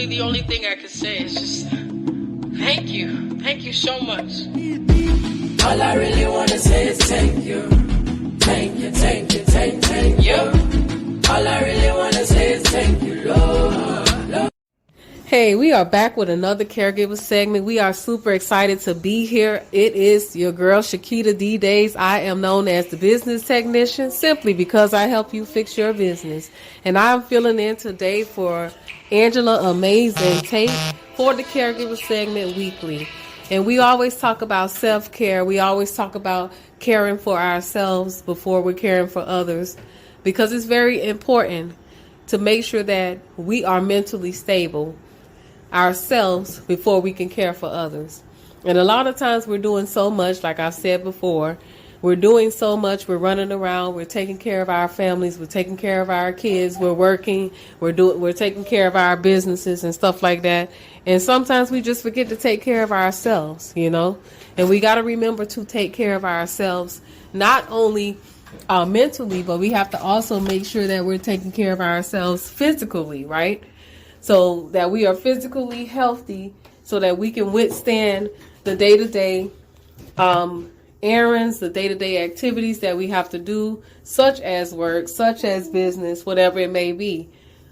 really the only thing I can say is just thank you. Thank you so much. All I really want to say is thank you. Thank you, thank you, thank you. All I really want to say is thank you, Lord. Hey, we are back with another Caregivers segment. We are super excited to be here. It is your girl, Shakita D. Days. I am known as the business technician simply because I help you fix your business. And I'm filling in today for Angela, Amazin, Tate for the Caregivers segment weekly. And we always talk about self-care. We always talk about caring for ourselves before we're caring for others, because it's very important to make sure that we are mentally stable ourselves before we can care for others. And a lot of times we're doing so much, like I've said before, we're doing so much, we're running around, we're taking care of our families, we're taking care of our kids, we're working, we're taking care of our businesses and stuff like that. And sometimes we just forget to take care of ourselves, you know. And we got to remember to take care of ourselves, not only mentally, but we have to also make sure that we're taking care of ourselves physically, right? So that we are physically healthy, so that we can withstand the day-to-day errands, the day-to-day activities that we have to do, such as work, such as business, whatever it may be.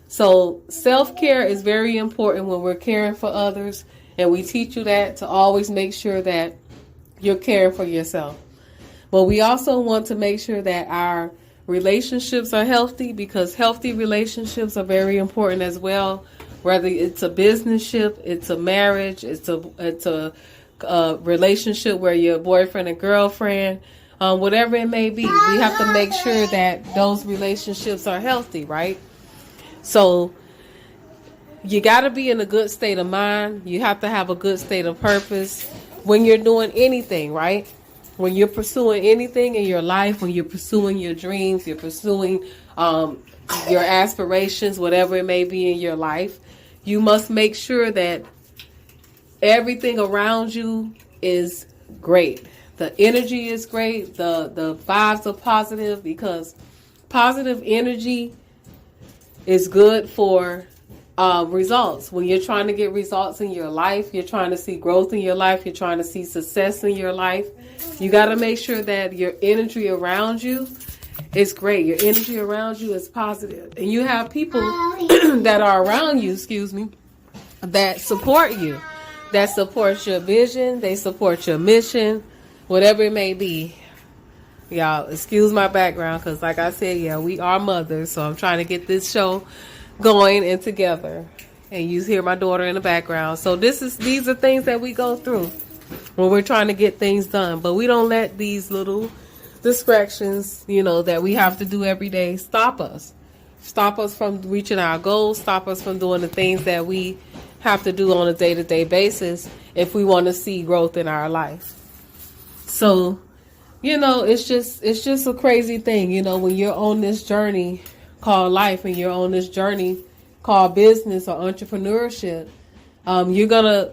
So self-care is very important when we're caring for others, and we teach you that to always make sure that you're caring for yourself. But we also want to make sure that our relationships are healthy, because healthy relationships are very important as well. Whether it's a business ship, it's a marriage, it's a relationship where you're a boyfriend and girlfriend, whatever it may be, we have to make sure that those relationships are healthy, right? So you got to be in a good state of mind. You have to have a good state of purpose when you're doing anything, right? When you're pursuing anything in your life, when you're pursuing your dreams, you're pursuing your aspirations, whatever it may be in your life, you must make sure that everything around you is great. The energy is great. The vibes are positive, because positive energy is good for results. When you're trying to get results in your life, you're trying to see growth in your life, you're trying to see success in your life, you got to make sure that your energy around you is great. Your energy around you is positive. And you have people that are around you, that support you, that support your vision, they support your mission, whatever it may be. Y'all, excuse my background, because like I said, yeah, we are mothers, so I'm trying to get this show going and together. And you hear my daughter in the background. So these are things that we go through when we're trying to get things done. But we don't let these little distractions, that we have to do every day stop us from reaching our goals, stop us from doing the things that we have to do on a day-to-day basis if we want to see growth in our life. So, it's just a crazy thing, when you're on this journey called life, and you're on this journey called business or entrepreneurship, you're gonna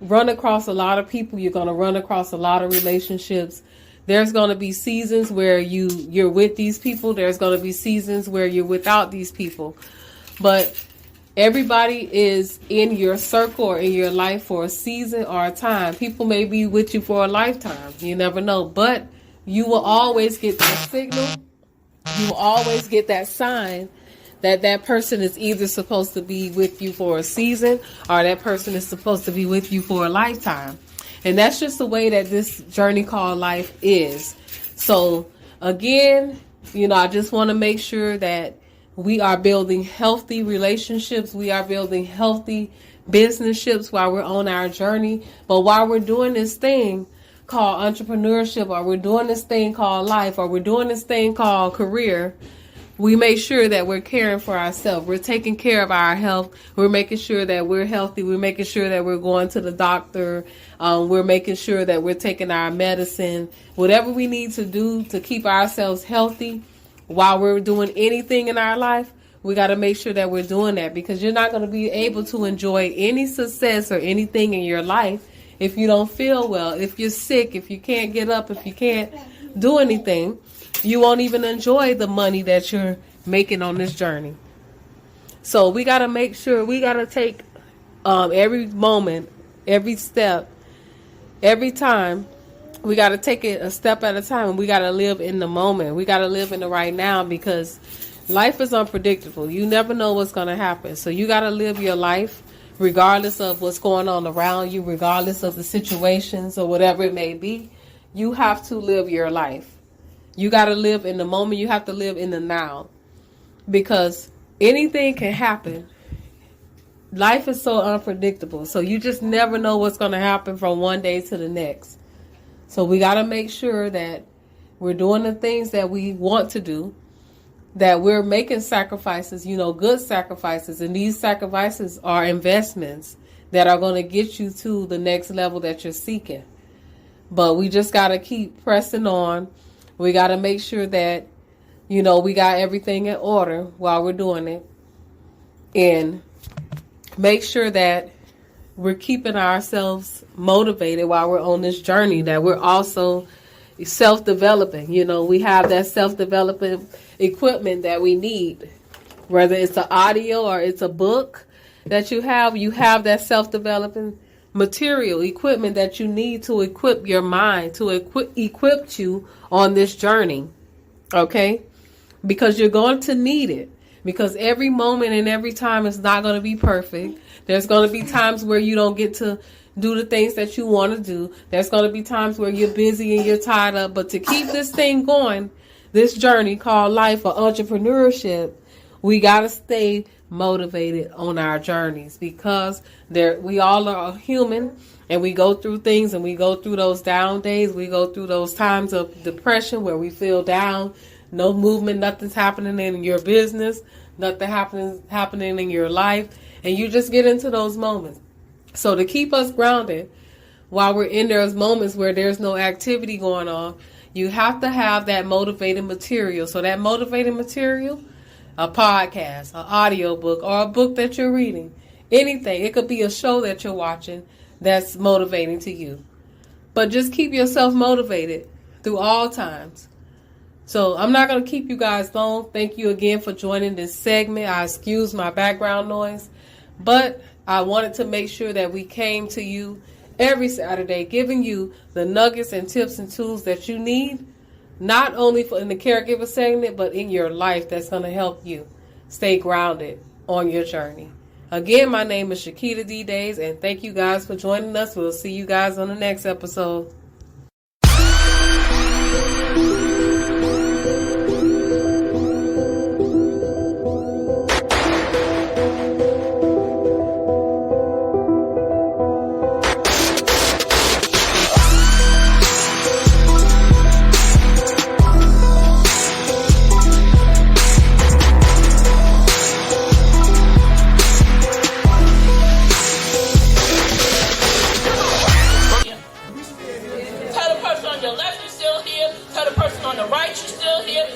run across a lot of people, you're gonna run across a lot of relationships. There's going to be seasons where you're with these people. There's going to be seasons where you're without these people. But everybody is in your circle or in your life for a season or a time. People may be with you for a lifetime. You never know. But you will always get that signal. You will always get that sign that that person is either supposed to be with you for a season, or that person is supposed to be with you for a lifetime. And that's just the way that this journey called life is. So again, I just want to make sure that we are building healthy relationships. We are building healthy business-ships while we're on our journey. But while we're doing this thing called entrepreneurship, or we're doing this thing called life, or we're doing this thing called career, we make sure that we're caring for ourselves. We're taking care of our health. We're making sure that we're healthy. We're making sure that we're going to the doctor. We're making sure that we're taking our medicine. Whatever we need to do to keep ourselves healthy while we're doing anything in our life, we got to make sure that we're doing that, because you're not going to be able to enjoy any success or anything in your life if you don't feel well, if you're sick, if you can't get up, if you can't do anything. You won't even enjoy the money that you're making on this journey. So we got to make sure, we got to take every moment, every step, every time. We got to take it a step at a time, and we got to live in the moment. We got to live in the right now, because life is unpredictable. You never know what's going to happen. So you got to live your life regardless of what's going on around you, regardless of the situations or whatever it may be. You have to live your life. You got to live in the moment. You have to live in the now, because anything can happen. Life is so unpredictable. So you just never know what's going to happen from one day to the next. So we got to make sure that we're doing the things that we want to do, that we're making sacrifices, good sacrifices. And these sacrifices are investments that are going to get you to the next level that you're seeking. But we just got to keep pressing on. We got to make sure that, we got everything in order while we're doing it. And make sure that we're keeping ourselves motivated while we're on this journey, that we're also self-developing. We have that self-development equipment that we need, whether it's an audio or it's a book that you have that self-developing material, equipment that you need to equip your mind, to equip you on this journey. Okay? Because you're going to need it. Because every moment and every time is not going to be perfect. There's going to be times where you don't get to do the things that you want to do. There's going to be times where you're busy and you're tied up. But to keep this thing going, this journey called life or entrepreneurship, we got to stay motivated on our journeys, because we all are human, and we go through things, and we go through those down days. We go through those times of depression where we feel down. No movement, nothing's happening in your business, nothing happening in your life, and you just get into those moments. So to keep us grounded while we're in those moments where there's no activity going on, you have to have that motivating material. So that motivating material, a podcast, an audio book, or a book that you're reading, anything. It could be a show that you're watching that's motivating to you. But just keep yourself motivated through all times. So I'm not going to keep you guys long. Thank you again for joining this segment. I excuse my background noise, but I wanted to make sure that we came to you every Saturday, giving you the nuggets and tips and tools that you need, not only in the caregiver segment, but in your life, that's going to help you stay grounded on your journey. Again, my name is Shakita D. Days, and thank you guys for joining us. We'll see you guys on the next episode.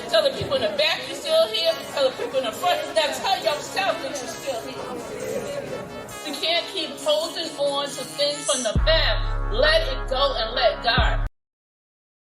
Tell the people in the back you're still here. Tell the people in the front. Now tell yourself that you're still here. You can't keep holding on to things from the past. Let it go and let God.